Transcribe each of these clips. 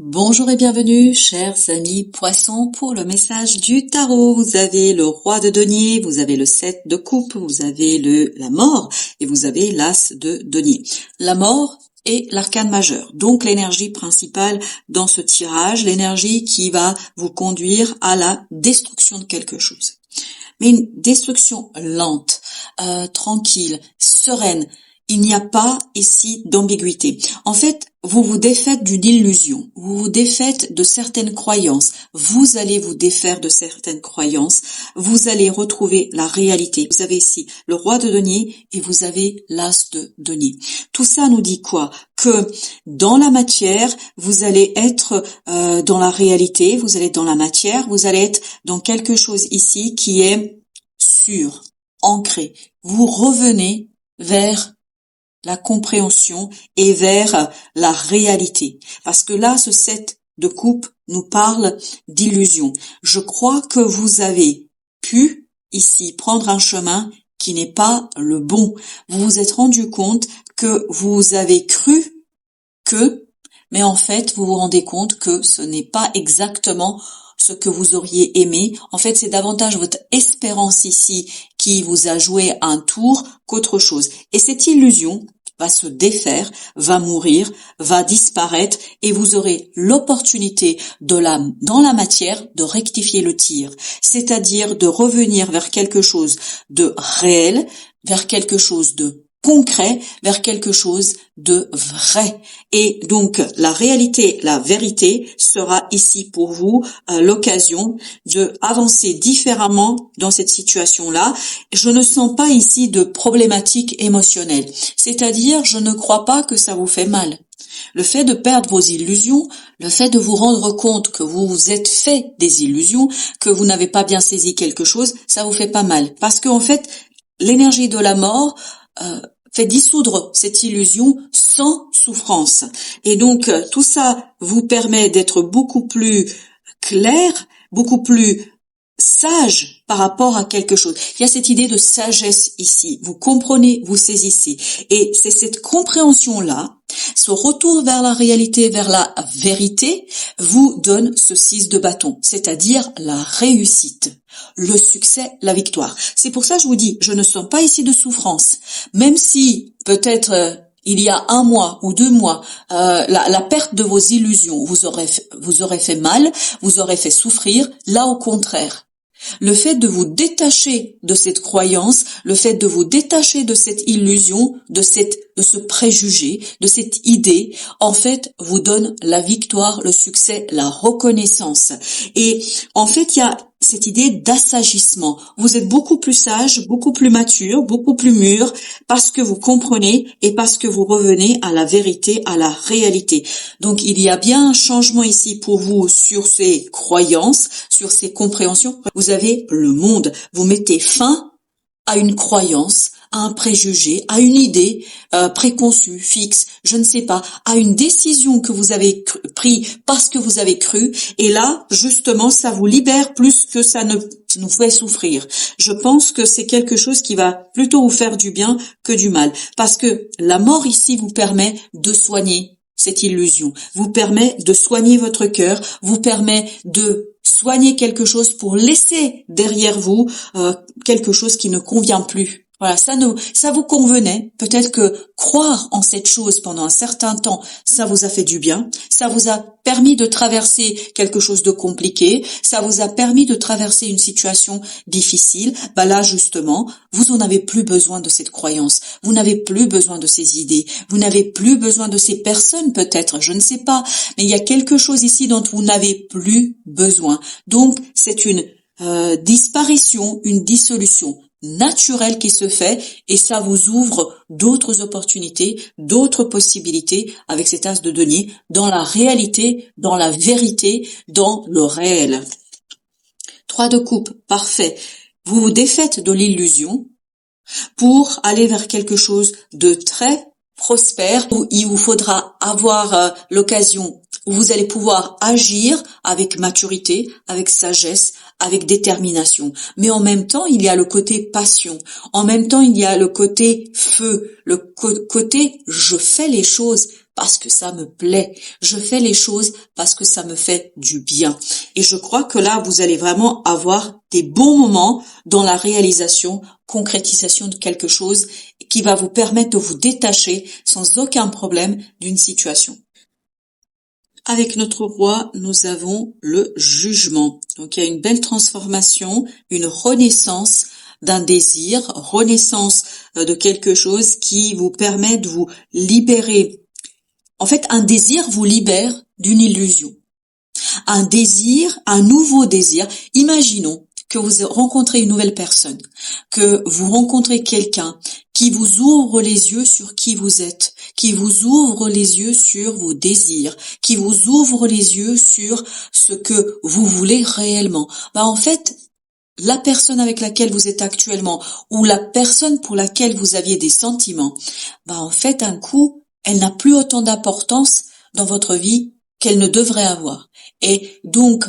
Bonjour et bienvenue, chers amis poissons, pour le message du tarot. Vous avez le roi de denier, vous avez le 7 de coupe, vous avez la mort et vous avez l'as de denier. La mort est l'arcane majeur, donc l'énergie principale dans ce tirage, l'énergie qui va vous conduire à la destruction de quelque chose. Mais une destruction lente, tranquille, sereine. Il n'y a pas ici d'ambiguïté. En fait, vous vous défaites d'une illusion, vous vous défaites de certaines croyances, vous allez vous défaire de certaines croyances, vous allez retrouver la réalité. Vous avez ici le roi de denier et vous avez l'as de denier. Tout ça nous dit quoi? Que dans la matière, vous allez être dans la réalité, vous allez être dans la matière, vous allez être dans quelque chose ici qui est sûr, ancré. Vous revenez vers la compréhension et vers la réalité. Parce que là, ce 7 de coupe nous parle d'illusion. Je crois que vous avez pu, ici, prendre un chemin qui n'est pas le bon. Vous vous êtes rendu compte que vous avez cru mais en fait, vous vous rendez compte que ce n'est pas exactement ce que vous auriez aimé. En fait, c'est davantage votre espérance ici qui vous a joué un tour qu'autre chose. Et cette illusion va se défaire, va mourir, va disparaître et vous aurez l'opportunité dans la matière de rectifier le tir. C'est-à-dire de revenir vers quelque chose de réel, vers quelque chose de concret, vers quelque chose de vrai. Et donc, la réalité, la vérité sera ici pour vous l'occasion de avancer différemment dans cette situation-là. Je ne sens pas ici de problématique émotionnelle. C'est-à-dire, je ne crois pas que ça vous fait mal. Le fait de perdre vos illusions, le fait de vous rendre compte que vous vous êtes fait des illusions, que vous n'avez pas bien saisi quelque chose, ça vous fait pas mal. Parce qu'en fait, l'énergie de la mort fait dissoudre cette illusion sans souffrance. Et donc, tout ça vous permet d'être beaucoup plus clair, beaucoup plus sage par rapport à quelque chose. Il y a cette idée de sagesse ici. Vous comprenez, vous saisissez. Et c'est cette compréhension-là, ce retour vers la réalité, vers la vérité, vous donne ce 6 de bâton, c'est-à-dire la réussite, le succès, la victoire. C'est pour ça que je vous dis, je ne sens pas ici de souffrance. Même si, peut-être, il y a 1 mois ou 2 mois, la perte de vos illusions vous aurait fait mal, vous aurait fait souffrir. Là, au contraire, le fait de vous détacher de cette croyance, le fait de vous détacher de cette illusion, de ce préjugé, de cette idée, en fait, vous donne la victoire, le succès, la reconnaissance. Et en fait, il y a cette idée d'assagissement. Vous êtes beaucoup plus sage, beaucoup plus mature, beaucoup plus mûr, parce que vous comprenez et parce que vous revenez à la vérité, à la réalité. Donc, il y a bien un changement ici pour vous sur ces croyances, sur ces compréhensions. Vous avez le monde. Vous mettez fin à une croyance, à un préjugé, à une idée préconçue, fixe, je ne sais pas, à une décision que vous avez prise parce que vous avez cru. Et là, justement, ça vous libère plus que ça ne nous fait souffrir. Je pense que c'est quelque chose qui va plutôt vous faire du bien que du mal. Parce que la mort ici vous permet de soigner cette illusion, vous permet de soigner votre cœur, vous permet de soigner quelque chose pour laisser derrière vous quelque chose qui ne convient plus. Voilà, ça vous convenait. Peut-être que croire en cette chose pendant un certain temps, ça vous a fait du bien. Ça vous a permis de traverser quelque chose de compliqué. Ça vous a permis de traverser une situation difficile. Là, justement, vous en avez plus besoin de cette croyance. Vous n'avez plus besoin de ces idées. Vous n'avez plus besoin de ces personnes, peut-être. Je ne sais pas. Mais il y a quelque chose ici dont vous n'avez plus besoin. Donc, c'est une disparition, une dissolution naturelle qui se fait et ça vous ouvre d'autres opportunités, d'autres possibilités avec cet as de denier dans la réalité, dans la vérité, dans le réel. 3 de coupe, parfait. Vous vous défaites de l'illusion pour aller vers quelque chose de très prospère où il vous faudra avoir l'occasion où vous allez pouvoir agir avec maturité, avec sagesse, avec détermination. Mais en même temps, il y a le côté passion. En même temps, il y a le côté feu, le côté je fais les choses parce que ça me plaît. Je fais les choses parce que ça me fait du bien. Et je crois que là, vous allez vraiment avoir des bons moments dans la réalisation, concrétisation de quelque chose qui va vous permettre de vous détacher sans aucun problème d'une situation. Avec notre roi, nous avons le jugement. Donc il y a une belle transformation, une renaissance d'un désir, renaissance de quelque chose qui vous permet de vous libérer. En fait, un désir vous libère d'une illusion. Un désir, un nouveau désir. Imaginons que vous rencontrez une nouvelle personne, que vous rencontrez quelqu'un qui vous ouvre les yeux sur qui vous êtes, qui vous ouvre les yeux sur vos désirs, qui vous ouvre les yeux sur ce que vous voulez réellement. En fait, la personne avec laquelle vous êtes actuellement ou la personne pour laquelle vous aviez des sentiments, en fait, un coup, elle n'a plus autant d'importance dans votre vie qu'elle ne devrait avoir. Et donc,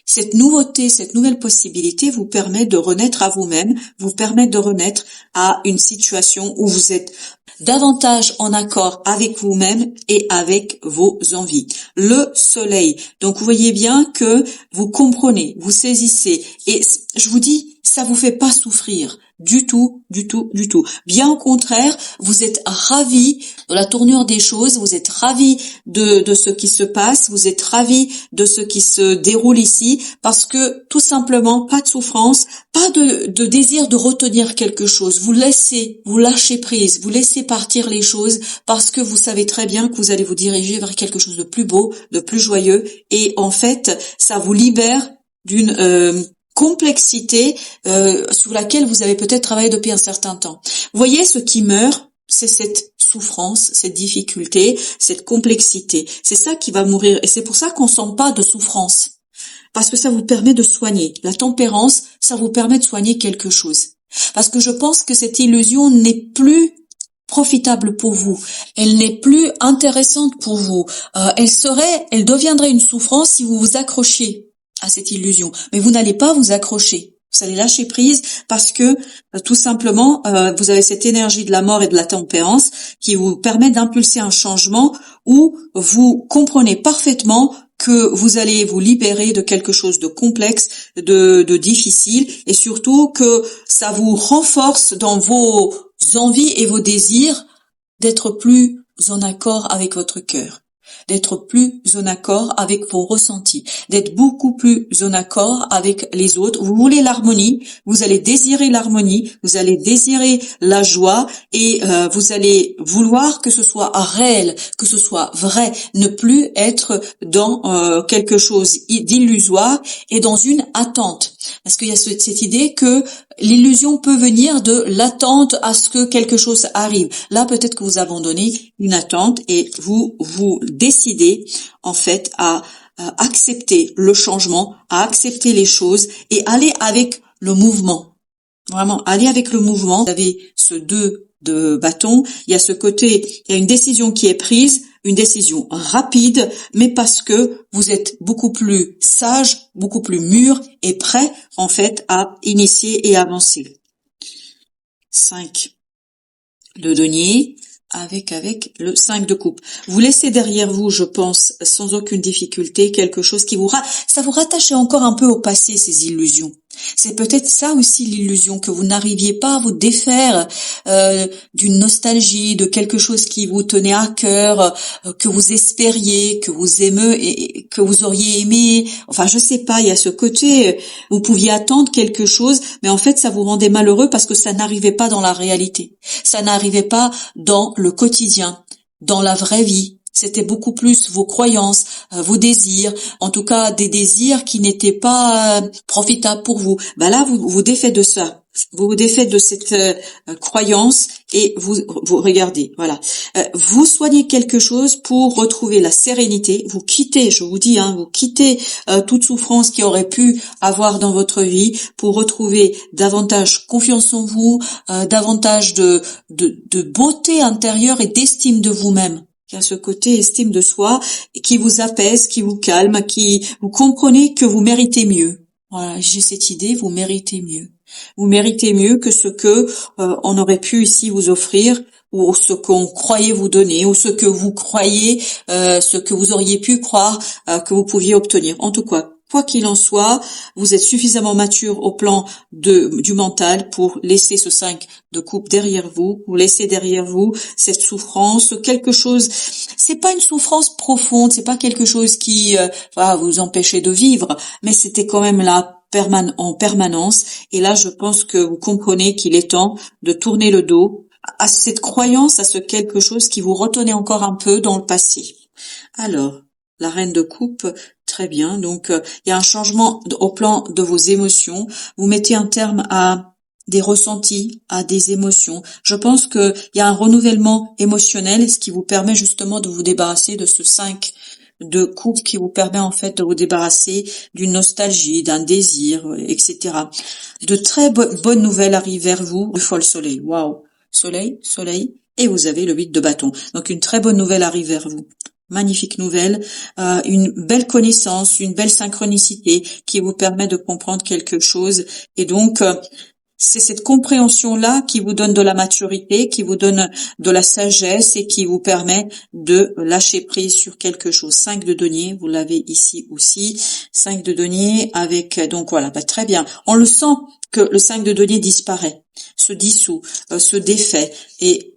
cette nouveauté, cette nouvelle possibilité vous permet de renaître à vous-même, vous permet de renaître à une situation où vous êtes davantage en accord avec vous-même et avec vos envies. Le soleil. Donc, vous voyez bien que vous comprenez, vous saisissez. Et je vous dis, ça vous fait pas souffrir. Du tout, du tout, du tout. Bien au contraire, vous êtes ravis de la tournure des choses, vous êtes ravis de ce qui se passe, vous êtes ravis de ce qui se déroule ici, parce que tout simplement, pas de souffrance, pas de désir de retenir quelque chose. Vous lâchez prise, vous laissez partir les choses, parce que vous savez très bien que vous allez vous diriger vers quelque chose de plus beau, de plus joyeux, et en fait, ça vous libère d'une complexité sur laquelle vous avez peut-être travaillé depuis un certain temps. Vous voyez, ce qui meurt, c'est cette souffrance, cette difficulté, cette complexité. C'est ça qui va mourir. Et c'est pour ça qu'on sent pas de souffrance. Parce que ça vous permet de soigner. La tempérance, ça vous permet de soigner quelque chose. Parce que je pense que cette illusion n'est plus profitable pour vous. Elle n'est plus intéressante pour vous. Elle deviendrait une souffrance si vous vous accrochiez à cette illusion. Mais vous n'allez pas vous accrocher. Vous allez lâcher prise parce que tout simplement, vous avez cette énergie de la mort et de la tempérance qui vous permet d'impulser un changement où vous comprenez parfaitement que vous allez vous libérer de quelque chose de complexe, de difficile, et surtout que ça vous renforce dans vos envies et vos désirs d'être plus en accord avec votre cœur, d'être plus en accord avec vos ressentis, d'être beaucoup plus en accord avec les autres. Vous voulez l'harmonie, vous allez désirer l'harmonie, vous allez désirer la joie et vous allez vouloir que ce soit réel, que ce soit vrai, ne plus être dans quelque chose d'illusoire et dans une attente. Parce qu'il y a cette idée que l'illusion peut venir de l'attente à ce que quelque chose arrive. Là, peut-être que vous abandonnez une attente et vous décidez en fait à accepter le changement, à accepter les choses et aller avec le mouvement. Vraiment, aller avec le mouvement. Vous avez ce 2 de bâton, il y a ce côté, il y a une décision qui est prise, une décision rapide, mais parce que vous êtes beaucoup plus sage, beaucoup plus mûr et prêt en fait à initier et avancer. 5. Le denier avec le 5 de coupe. Vous laissez derrière vous, je pense, sans aucune difficulté, quelque chose qui ça vous rattache encore un peu au passé, ces illusions. C'est peut-être ça aussi l'illusion, que vous n'arriviez pas à vous défaire d'une nostalgie, de quelque chose qui vous tenait à cœur, que vous espériez, que vous aimez et que vous auriez aimé. Enfin, je sais pas, il y a ce côté, vous pouviez attendre quelque chose, mais en fait, ça vous rendait malheureux parce que ça n'arrivait pas dans la réalité. Ça n'arrivait pas dans le quotidien, dans la vraie vie. C'était beaucoup plus vos croyances, vos désirs, en tout cas des désirs qui n'étaient pas profitables pour vous. Là, vous vous défaites de ça. Vous vous défaites de cette croyance et vous regardez, voilà. Vous soignez quelque chose pour retrouver la sérénité. Vous quittez, je vous dis, vous quittez toute souffrance qui aurait pu avoir dans votre vie pour retrouver davantage confiance en vous, davantage de beauté intérieure et d'estime de vous-même. Il y a ce côté estime de soi qui vous apaise, qui vous calme, qui vous comprenez que vous méritez mieux. Voilà, j'ai cette idée, vous méritez mieux. Vous méritez mieux que ce que on aurait pu ici vous offrir, ou ce qu'on croyait vous donner, ou ce que vous croyez, ce que vous auriez pu croire que vous pouviez obtenir. En tout cas, quoi qu'il en soit, vous êtes suffisamment mature au plan du mental pour laisser ce 5 de coupe derrière vous, vous laissez derrière vous cette souffrance, quelque chose, c'est pas une souffrance profonde, c'est pas quelque chose qui va vous empêcher de vivre, mais c'était quand même là en permanence. Et là, je pense que vous comprenez qu'il est temps de tourner le dos à cette croyance, à ce quelque chose qui vous retenait encore un peu dans le passé. Alors, la reine de coupe, très bien. Donc, il y a un changement au plan de vos émotions. Vous mettez un terme à des ressentis, à des émotions. Je pense qu'il y a un renouvellement émotionnel, ce qui vous permet justement de vous débarrasser de ce 5 de coupe qui vous permet en fait de vous débarrasser d'une nostalgie, d'un désir, etc. De très bonnes nouvelles arrivent vers vous. Une fois le soleil, waouh, soleil, et vous avez le 8 de bâton. Donc une très bonne nouvelle arrive vers vous. Magnifique nouvelle, une belle connaissance, une belle synchronicité qui vous permet de comprendre quelque chose. Et donc, c'est cette compréhension-là qui vous donne de la maturité, qui vous donne de la sagesse et qui vous permet de lâcher prise sur quelque chose. 5 de denier, vous l'avez ici aussi. 5 de denier avec, donc voilà, très bien. On le sent que le 5 de denier disparaît, se dissout, se défait et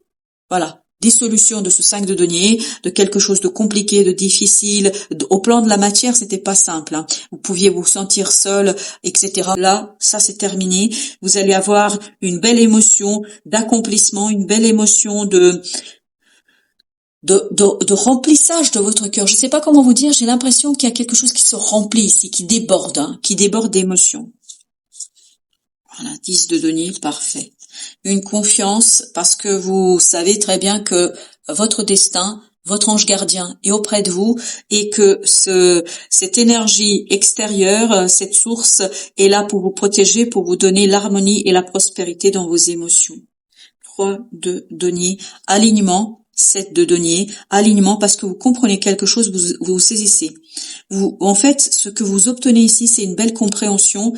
voilà. Dissolution de ce 5 de denier, de quelque chose de compliqué, de difficile. Au plan de la matière, c'était pas simple. Hein. Vous pouviez vous sentir seul, etc. Là, ça c'est terminé. Vous allez avoir une belle émotion d'accomplissement, une belle émotion de remplissage de votre cœur. Je sais pas comment vous dire, j'ai l'impression qu'il y a quelque chose qui se remplit ici, qui déborde, qui déborde d'émotions. Voilà, 10 de denier, parfait. Une confiance parce que vous savez très bien que votre destin, votre ange gardien est auprès de vous et que cette énergie extérieure, cette source est là pour vous protéger, pour vous donner l'harmonie et la prospérité dans vos émotions. 3 de denier, alignement. 7 de denier, alignement parce que vous comprenez quelque chose, vous saisissez. En fait, ce que vous obtenez ici, c'est une belle compréhension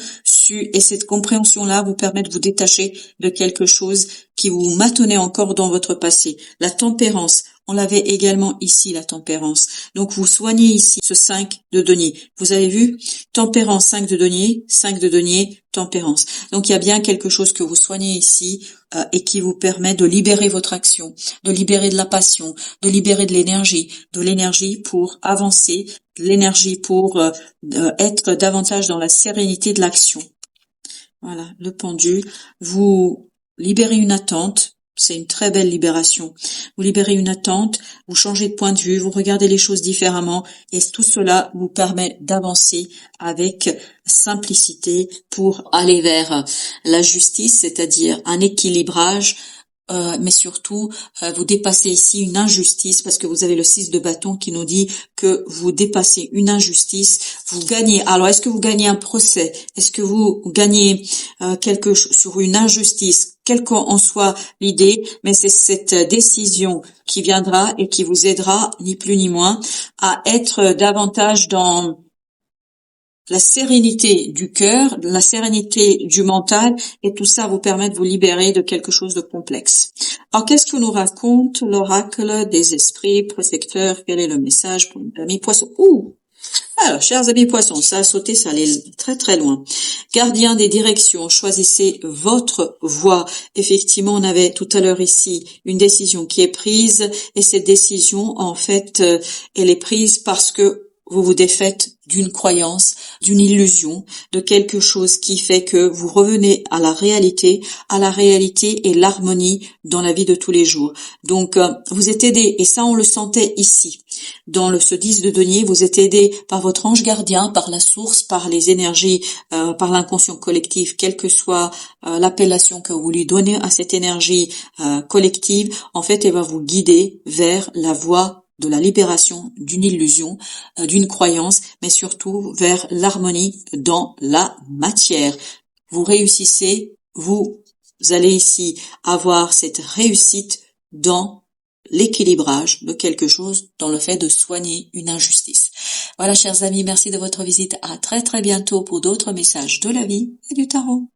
et cette compréhension-là vous permet de vous détacher de quelque chose qui vous maintenait encore dans votre passé. La tempérance, on l'avait également ici, la tempérance. Donc, vous soignez ici ce 5 de denier. Vous avez vu? Tempérance, 5 de denier, tempérance. Donc, il y a bien quelque chose que vous soignez ici et qui vous permet de libérer votre action, de libérer de la passion, de libérer de l'énergie pour avancer, de l'énergie pour être davantage dans la sérénité de l'action. Voilà, le pendule. Vous libérez une attente. C'est une très belle libération. Vous libérez une attente, vous changez de point de vue, vous regardez les choses différemment et tout cela vous permet d'avancer avec simplicité pour aller vers la justice, c'est-à-dire un équilibrage, mais surtout vous dépassez ici une injustice parce que vous avez le 6 de bâton qui nous dit que vous dépassez une injustice, vous gagnez. Alors est-ce que vous gagnez un procès? Est-ce que vous gagnez quelque chose sur une injustice? Quelle qu'en soit l'idée, mais c'est cette décision qui viendra et qui vous aidera, ni plus ni moins, à être davantage dans la sérénité du cœur, la sérénité du mental, et tout ça vous permet de vous libérer de quelque chose de complexe. Alors, qu'est-ce que nous raconte l'oracle des esprits protecteurs? Quel est le message pour les amis poissons? Alors, chers amis poissons, ça a sauté, ça allait très très loin. Gardien des directions, choisissez votre voie. Effectivement, on avait tout à l'heure ici une décision qui est prise, et cette décision, en fait, elle est prise parce que vous vous défaites d'une croyance, d'une illusion, de quelque chose qui fait que vous revenez à la réalité et l'harmonie dans la vie de tous les jours. Donc, vous êtes aidé, et ça on le sentait ici. Dans ce 10 de denier, vous êtes aidé par votre ange gardien, par la source, par les énergies, par l'inconscient collectif, quelle que soit l'appellation que vous lui donnez à cette énergie collective. En fait, elle va vous guider vers la voie de la libération d'une illusion, d'une croyance, mais surtout vers l'harmonie dans la matière. Vous réussissez, vous allez ici avoir cette réussite dans l'équilibrage de quelque chose, dans le fait de soigner une injustice. Voilà, chers amis, merci de votre visite. À très très bientôt pour d'autres messages de la vie et du tarot.